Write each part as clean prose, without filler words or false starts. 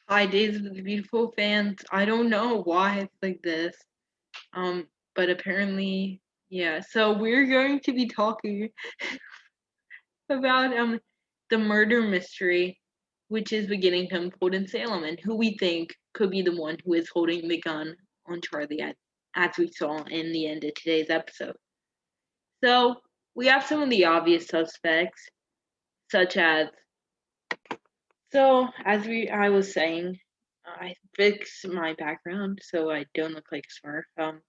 Hi, Days of the Beautiful fans. I don't know why it's like this. But apparently, yeah. So we're going to be talking about the murder mystery, which is beginning to unfold in Salem, and who we think could be the one who is holding the gun on Charlie, as we saw in the end of today's episode. So we have some of the obvious suspects, such as I was saying, I fixed my background so I don't look like a smurf.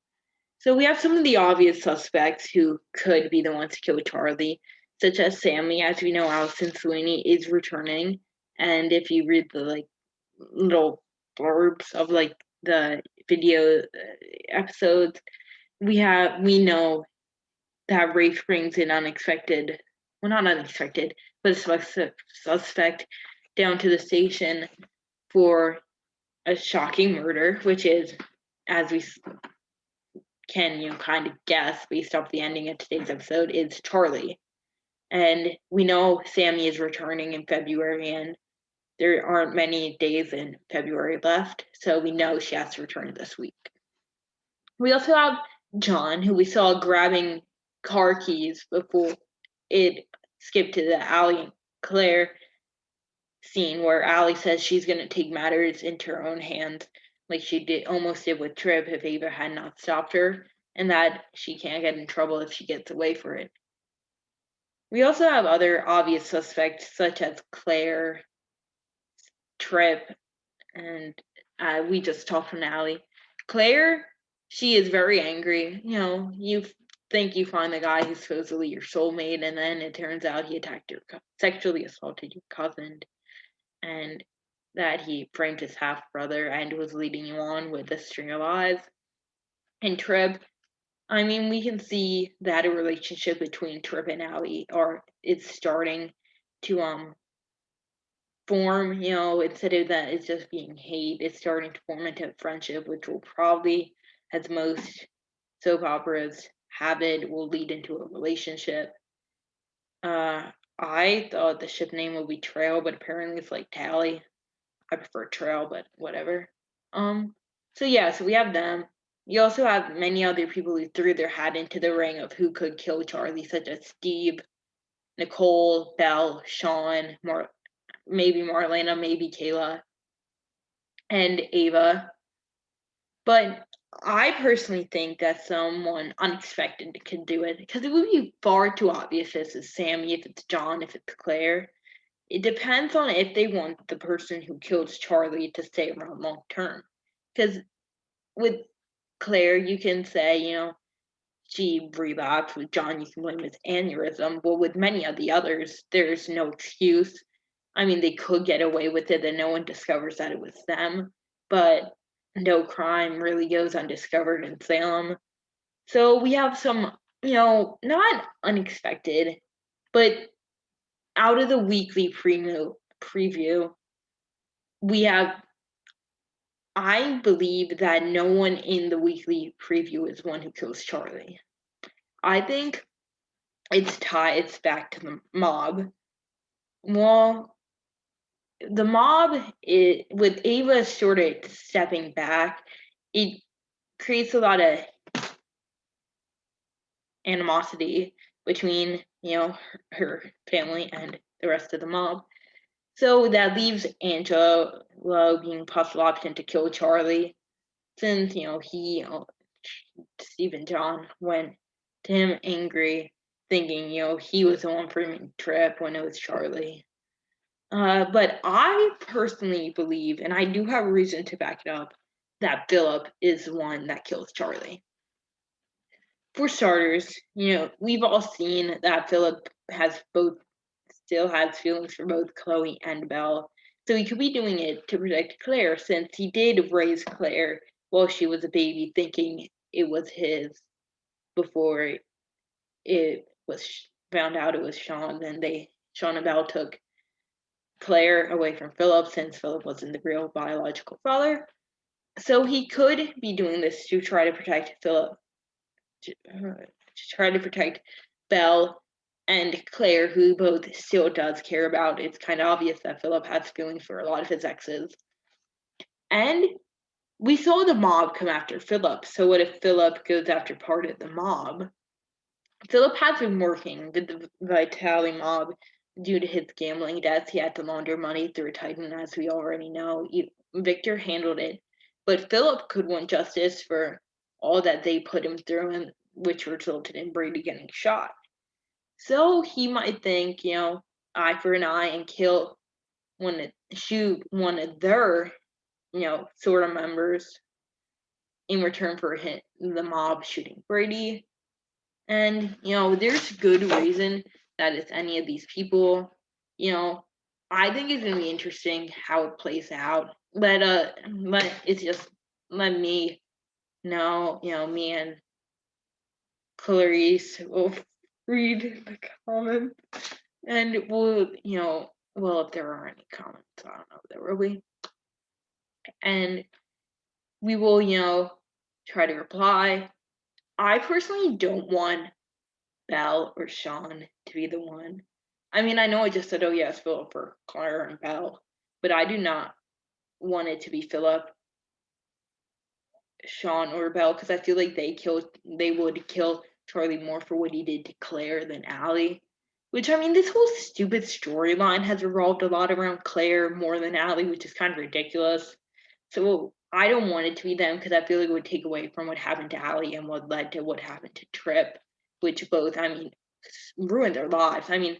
So we have some of the obvious suspects who could be the ones to kill Charlie, such as Sammy. As we know, Allison Sweeney is returning, and if you read the little blurbs of the video episodes, we know that Rafe brings in unexpected, well, not unexpected, but a suspect down to the station for a shocking murder, which is, as we can kind of guess based off the ending of today's episode, is Charlie. And we know Sammy is returning in February, and there aren't many days in February left, so we know she has to return this week. We also have John, who we saw grabbing car keys before it skipped to the Allie and Claire scene where Allie says she's going to take matters into her own hands, like she almost did with Tripp if Ava had not stopped her, and that she can't get in trouble if she gets away for it. We also have other obvious suspects such as Claire, Tripp, and we just talked from Allie. Claire, she is very angry. You think you find the guy who's supposedly your soulmate, and then it turns out he sexually assaulted your cousin, and that he framed his half brother and was leading you on with a string of lies. And Tripp, I mean, we can see that a relationship between Tripp and Allie is starting to form, instead of that it's just being hate, it's starting to form into friendship, which will probably, as most soap operas have it, will lead into a relationship. I thought the ship name would be Trail, but apparently it's like Tally. I prefer Trail, but whatever. So we have them. You also have many other people who threw their hat into the ring of who could kill Charlie, such as Steve, Nicole, Belle, Sean, maybe Marlena, maybe Kayla, and Ava. But I personally think that someone unexpected could do it because it would be far too obvious if it's Sammy, if it's John, if it's Claire. It depends on if they want the person who kills Charlie to stay around long term. Because with Claire, you can say, she relapsed. With John, you can blame his aneurysm. But with many of the others, there's no excuse. I mean, they could get away with it and no one discovers that it was them, but no crime really goes undiscovered in Salem. So we have some, not unexpected, but out of the weekly preview, we have, I believe that no one in the weekly preview is one who kills Charlie. I think it's ties back to the mob. Well, the mob, with Ava sort of stepping back, it creates a lot of animosity between, her family and the rest of the mob. So that leaves Angelo being possible option to kill Charlie, since Steve and John went to him angry, thinking he was the one framing Tripp when it was Charlie. But I personally believe, and I do have a reason to back it up, that Philip is the one that kills Charlie. For starters, we've all seen that Philip still has feelings for both Chloe and Belle. So he could be doing it to protect Claire, since he did raise Claire while she was a baby, thinking it was his before it was found out it was Sean. Then Sean and Belle took Claire away from Philip, since Philip wasn't the real biological father. So he could be doing this to try to protect Philip, to try to protect Belle and Claire, who both still does care about. It's kind of obvious that Philip has feelings for a lot of his exes. And we saw the mob come after Philip. So what if Philip goes after part of the mob? Philip has been working with the Vitali mob due to his gambling debts. He had to launder money through a Titan, as we already know. Victor handled it, but Philip could want justice for all that they put him through, and which resulted in Brady getting shot. So he might think, eye for an eye and shoot one of their, sort of members in return for the mob shooting Brady. And, there's good reason that it's any of these people. You know, I think it's gonna be interesting how it plays out. Let me know, me and Clarice will read the comments, and well, if there are any comments, I don't know, there will be. And we will, try to reply. I personally don't want Belle or Sean to be the one. I mean, I know I just said, oh yes, Philip for Clara and Belle, but I do not want it to be Philip, Sean, or Belle, because I feel like they would kill Charlie more for what he did to Claire than Allie. Which, I mean, this whole stupid storyline has revolved a lot around Claire more than Allie, which is kind of ridiculous. So I don't want it to be them because I feel like it would take away from what happened to Allie and what led to what happened to Trip, which both, I mean, ruined their lives. I mean,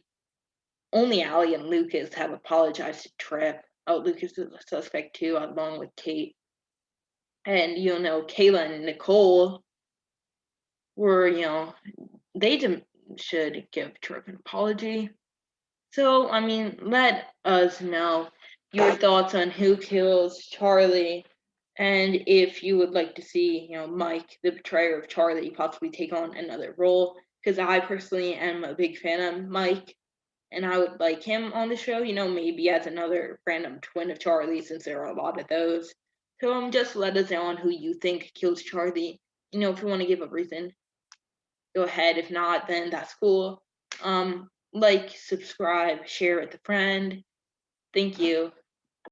only Allie and Lucas have apologized to Trip. Oh, Lucas is a suspect too, along with Kate. And, Kayla and Nicole were, they should give Trip an apology. So, I mean, let us know your thoughts on who kills Charlie, and if you would like to see, Mike, the betrayer of Charlie, possibly take on another role. Because I personally am a big fan of Mike, and I would like him on the show, maybe as another random twin of Charlie, since there are a lot of those. So just let us know on who you think kills Charlie. If you want to give a reason, go ahead. If not, then that's cool. Like, subscribe, share with a friend. Thank you.